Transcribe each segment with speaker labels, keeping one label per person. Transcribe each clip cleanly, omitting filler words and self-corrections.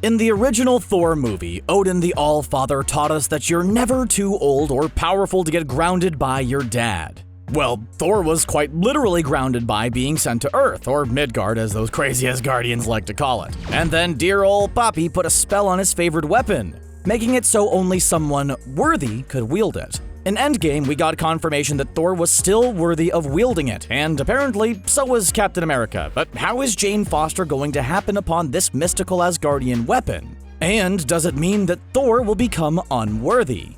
Speaker 1: In the original Thor movie, Odin the All-Father taught us that you're never too old or powerful to get grounded by your dad. Well, Thor was quite literally grounded by being sent to Earth, or Midgard as those crazy Asgardians like to call it. And then dear old Poppy put a spell on his favorite weapon, making it so only someone worthy could wield it. In Endgame, we got confirmation that Thor was still worthy of wielding it, and apparently so was Captain America. But how is Jane Foster going to happen upon this mystical Asgardian weapon? And does it mean that Thor will become unworthy?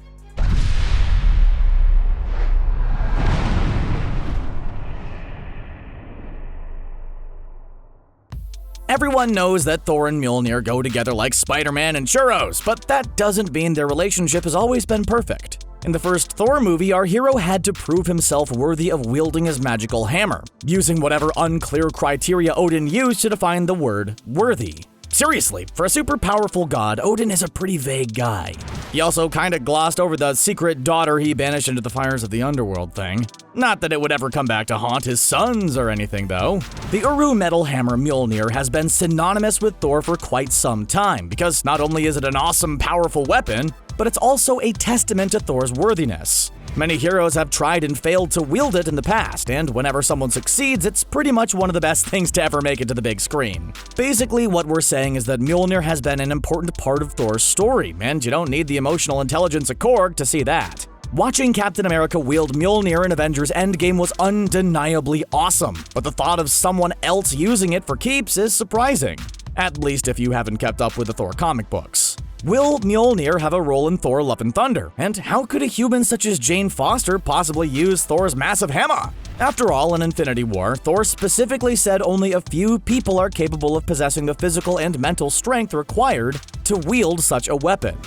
Speaker 1: Everyone knows that Thor and Mjolnir go together like Spider-Man and churros, but that doesn't mean their relationship has always been perfect. In the first Thor movie, our hero had to prove himself worthy of wielding his magical hammer, using whatever unclear criteria Odin used to define the word worthy. Seriously, for a super powerful god, Odin is a pretty vague guy. He also kinda glossed over the secret daughter he banished into the fires of the underworld thing. Not that it would ever come back to haunt his sons or anything though. The Uru metal hammer Mjolnir has been synonymous with Thor for quite some time, because not only is it an awesome, powerful weapon, but it's also a testament to Thor's worthiness. Many heroes have tried and failed to wield it in the past, and whenever someone succeeds, it's pretty much one of the best things to ever make it to the big screen. Basically, what we're saying is that Mjolnir has been an important part of Thor's story, and you don't need the emotional intelligence of Korg to see that. Watching Captain America wield Mjolnir in Avengers Endgame was undeniably awesome, but the thought of someone else using it for keeps is surprising. At least if you haven't kept up with the Thor comic books. Will Mjolnir have a role in Thor Love and Thunder? And how could a human such as Jane Foster possibly use Thor's massive hammer? After all, in Infinity War, Thor specifically said only a few people are capable of possessing the physical and mental strength required to wield such a weapon.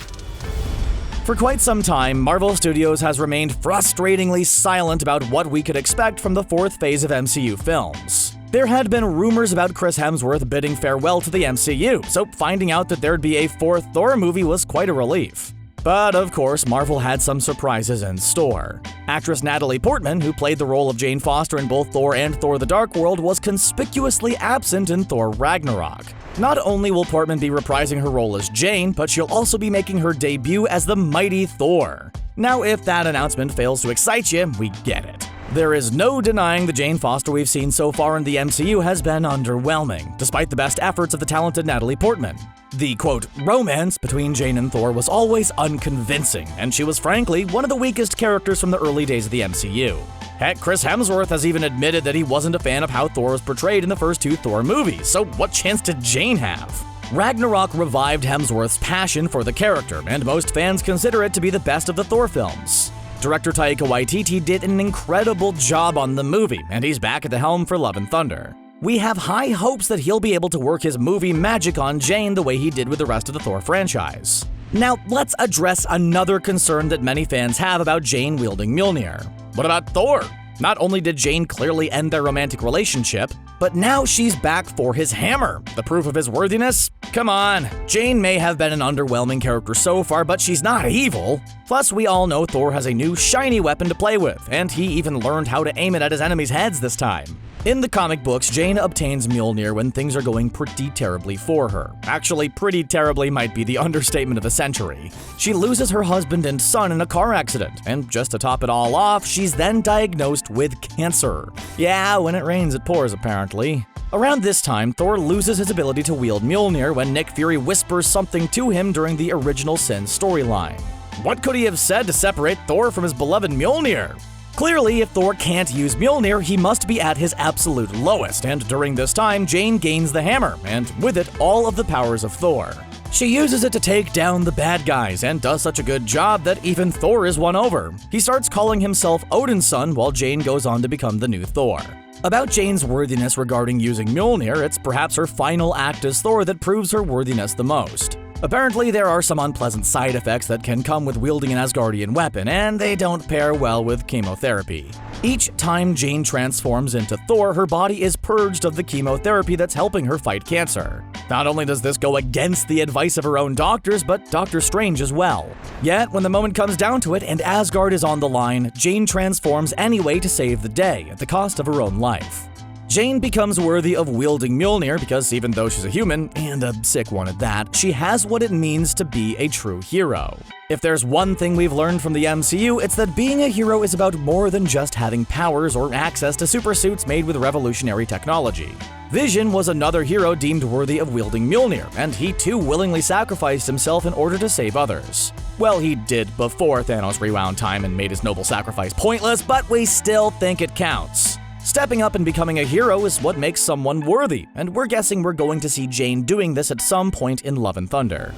Speaker 1: For quite some time, Marvel Studios has remained frustratingly silent about what we could expect from the fourth phase of MCU films. There had been rumors about Chris Hemsworth bidding farewell to the MCU, so finding out that there'd be a fourth Thor movie was quite a relief. But of course, Marvel had some surprises in store. Actress Natalie Portman, who played the role of Jane Foster in both Thor and Thor the Dark World, was conspicuously absent in Thor Ragnarok. Not only will Portman be reprising her role as Jane, but she'll also be making her debut as the mighty Thor. Now, if that announcement fails to excite you, we get it. There is no denying the Jane Foster we've seen so far in the MCU has been underwhelming, despite the best efforts of the talented Natalie Portman. The, quote, romance between Jane and Thor was always unconvincing, and she was frankly one of the weakest characters from the early days of the MCU. Heck, Chris Hemsworth has even admitted that he wasn't a fan of how Thor was portrayed in the first two Thor movies, so what chance did Jane have? Ragnarok revived Hemsworth's passion for the character, and most fans consider it to be the best of the Thor films. Director Taika Waititi did an incredible job on the movie, and he's back at the helm for Love and Thunder. We have high hopes that he'll be able to work his movie magic on Jane the way he did with the rest of the Thor franchise. Now, let's address another concern that many fans have about Jane wielding Mjolnir. What about Thor? Not only did Jane clearly end their romantic relationship, but now she's back for his hammer. The proof of his worthiness? Come on. Jane may have been an underwhelming character so far, but she's not evil. Plus, we all know Thor has a new shiny weapon to play with, and he even learned how to aim it at his enemies' heads this time. In the comic books, Jane obtains Mjolnir when things are going pretty terribly for her. Actually, pretty terribly might be the understatement of the century. She loses her husband and son in a car accident, and just to top it all off, she's then diagnosed with cancer. Yeah, when it rains, it pours, apparently. Around this time, Thor loses his ability to wield Mjolnir when Nick Fury whispers something to him during the original Sin storyline. What could he have said to separate Thor from his beloved Mjolnir? Clearly, if Thor can't use Mjolnir, he must be at his absolute lowest, and during this time, Jane gains the hammer, and with it, all of the powers of Thor. She uses it to take down the bad guys, and does such a good job that even Thor is won over. He starts calling himself Odin's son, while Jane goes on to become the new Thor. About Jane's worthiness regarding using Mjolnir, it's perhaps her final act as Thor that proves her worthiness the most. Apparently, there are some unpleasant side effects that can come with wielding an Asgardian weapon, and they don't pair well with chemotherapy. Each time Jane transforms into Thor, her body is purged of the chemotherapy that's helping her fight cancer. Not only does this go against the advice of her own doctors, but Doctor Strange as well. Yet, when the moment comes down to it and Asgard is on the line, Jane transforms anyway to save the day, at the cost of her own life. Jane becomes worthy of wielding Mjolnir because even though she's a human, and a sick one at that, she has what it means to be a true hero. If there's one thing we've learned from the MCU, it's that being a hero is about more than just having powers or access to super suits made with revolutionary technology. Vision was another hero deemed worthy of wielding Mjolnir, and he too willingly sacrificed himself in order to save others. Well, he did before Thanos rewound time and made his noble sacrifice pointless, but we still think it counts. Stepping up and becoming a hero is what makes someone worthy, and we're guessing we're going to see Jane doing this at some point in Love and Thunder.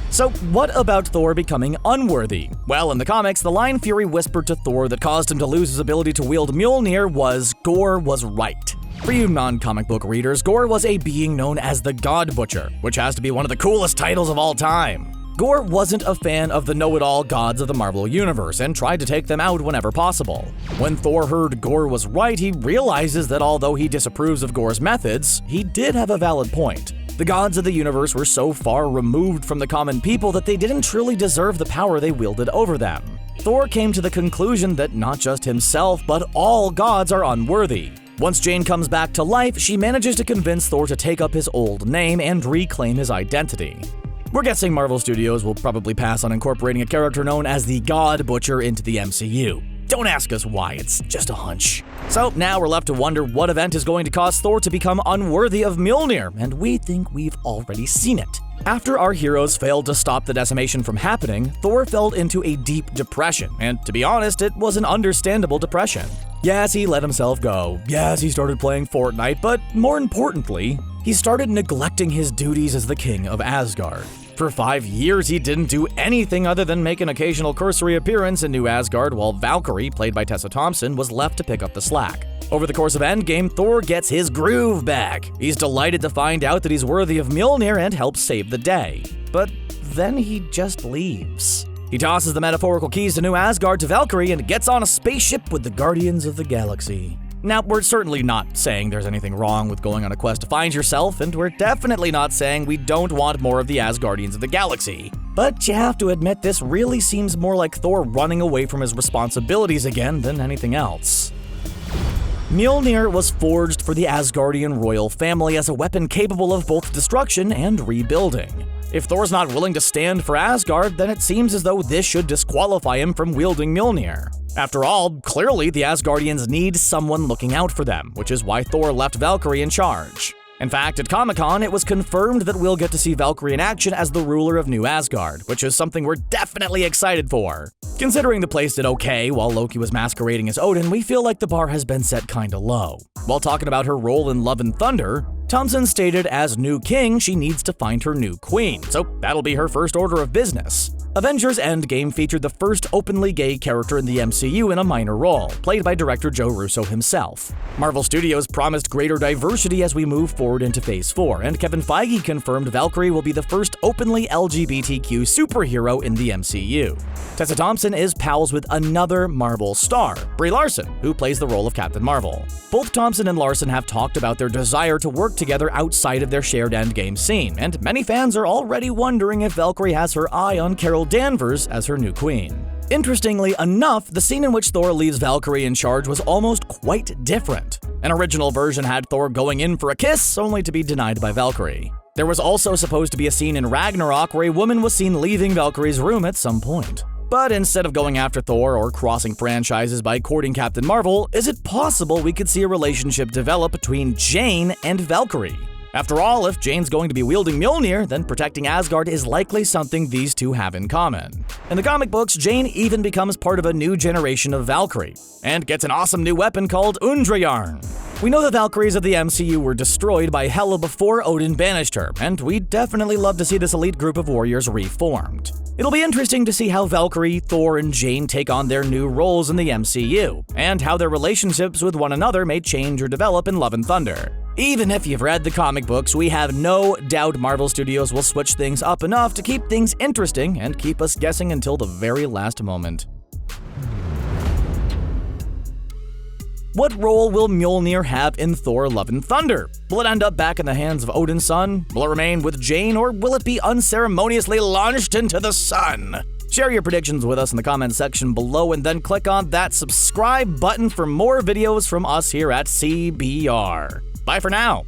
Speaker 1: So what about Thor becoming unworthy? Well, in the comics, the line Fury whispered to Thor that caused him to lose his ability to wield Mjolnir was, "Gorr was right." For you non-comic book readers, Gorr was a being known as the God Butcher, which has to be one of the coolest titles of all time. Gorr wasn't a fan of the know-it-all gods of the Marvel Universe and tried to take them out whenever possible. When Thor heard Gorr was right, he realizes that although he disapproves of Gorr's methods, he did have a valid point. The gods of the universe were so far removed from the common people that they didn't truly deserve the power they wielded over them. Thor came to the conclusion that not just himself, but all gods are unworthy. Once Jane comes back to life, she manages to convince Thor to take up his old name and reclaim his identity. We're guessing Marvel Studios will probably pass on incorporating a character known as the God Butcher into the MCU. Don't ask us why, it's just a hunch. So now we're left to wonder what event is going to cause Thor to become unworthy of Mjolnir, and we think we've already seen it. After our heroes failed to stop the decimation from happening, Thor fell into a deep depression, and to be honest, it was an understandable depression. Yes, he let himself go. Yes, he started playing Fortnite, but more importantly, he started neglecting his duties as the king of Asgard. For 5 years, he didn't do anything other than make an occasional cursory appearance in New Asgard, while Valkyrie, played by Tessa Thompson, was left to pick up the slack. Over the course of Endgame, Thor gets his groove back. He's delighted to find out that he's worthy of Mjolnir and helps save the day. But then he just leaves. He tosses the metaphorical keys to New Asgard to Valkyrie and gets on a spaceship with the Guardians of the Galaxy. Now, we're certainly not saying there's anything wrong with going on a quest to find yourself, and we're definitely not saying we don't want more of the Asgardians of the Galaxy. But you have to admit this really seems more like Thor running away from his responsibilities again than anything else. Mjolnir was forged for the Asgardian royal family as a weapon capable of both destruction and rebuilding. If Thor's not willing to stand for Asgard, then it seems as though this should disqualify him from wielding Mjolnir. After all, clearly the Asgardians need someone looking out for them, which is why Thor left Valkyrie in charge. In fact, at Comic-Con, it was confirmed that we'll get to see Valkyrie in action as the ruler of New Asgard, which is something we're definitely excited for. Considering the place did okay while Loki was masquerading as Odin, we feel like the bar has been set kinda low. While talking about her role in Love and Thunder, Thompson stated as new king, she needs to find her new queen, so that'll be her first order of business. Avengers Endgame featured the first openly gay character in the MCU in a minor role, played by director Joe Russo himself. Marvel Studios promised greater diversity as we move forward into Phase 4, and Kevin Feige confirmed Valkyrie will be the first openly LGBTQ superhero in the MCU. Tessa Thompson is pals with another Marvel star, Brie Larson, who plays the role of Captain Marvel. Both Thompson and Larson have talked about their desire to work together outside of their shared Endgame scene, and many fans are already wondering if Valkyrie has her eye on Carol Danvers as her new queen. Interestingly enough, the scene in which Thor leaves Valkyrie in charge was almost quite different. An original version had Thor going in for a kiss, only to be denied by Valkyrie. There was also supposed to be a scene in Ragnarok where a woman was seen leaving Valkyrie's room at some point. But instead of going after Thor or crossing franchises by courting Captain Marvel, is it possible we could see a relationship develop between Jane and Valkyrie? After all, if Jane's going to be wielding Mjolnir, then protecting Asgard is likely something these two have in common. In the comic books, Jane even becomes part of a new generation of Valkyrie, and gets an awesome new weapon called Undrjarn. We know the Valkyries of the MCU were destroyed by Hela before Odin banished her, and we'd definitely love to see this elite group of warriors reformed. It'll be interesting to see how Valkyrie, Thor, and Jane take on their new roles in the MCU, and how their relationships with one another may change or develop in Love and Thunder. Even if you've read the comic books, we have no doubt Marvel Studios will switch things up enough to keep things interesting and keep us guessing until the very last moment. What role will Mjolnir have in Thor Love and Thunder? Will it end up back in the hands of Odin's son? Will it remain with Jane, or will it be unceremoniously launched into the sun? Share your predictions with us in the comments section below, and then click on that subscribe button for more videos from us here at CBR. Bye for now.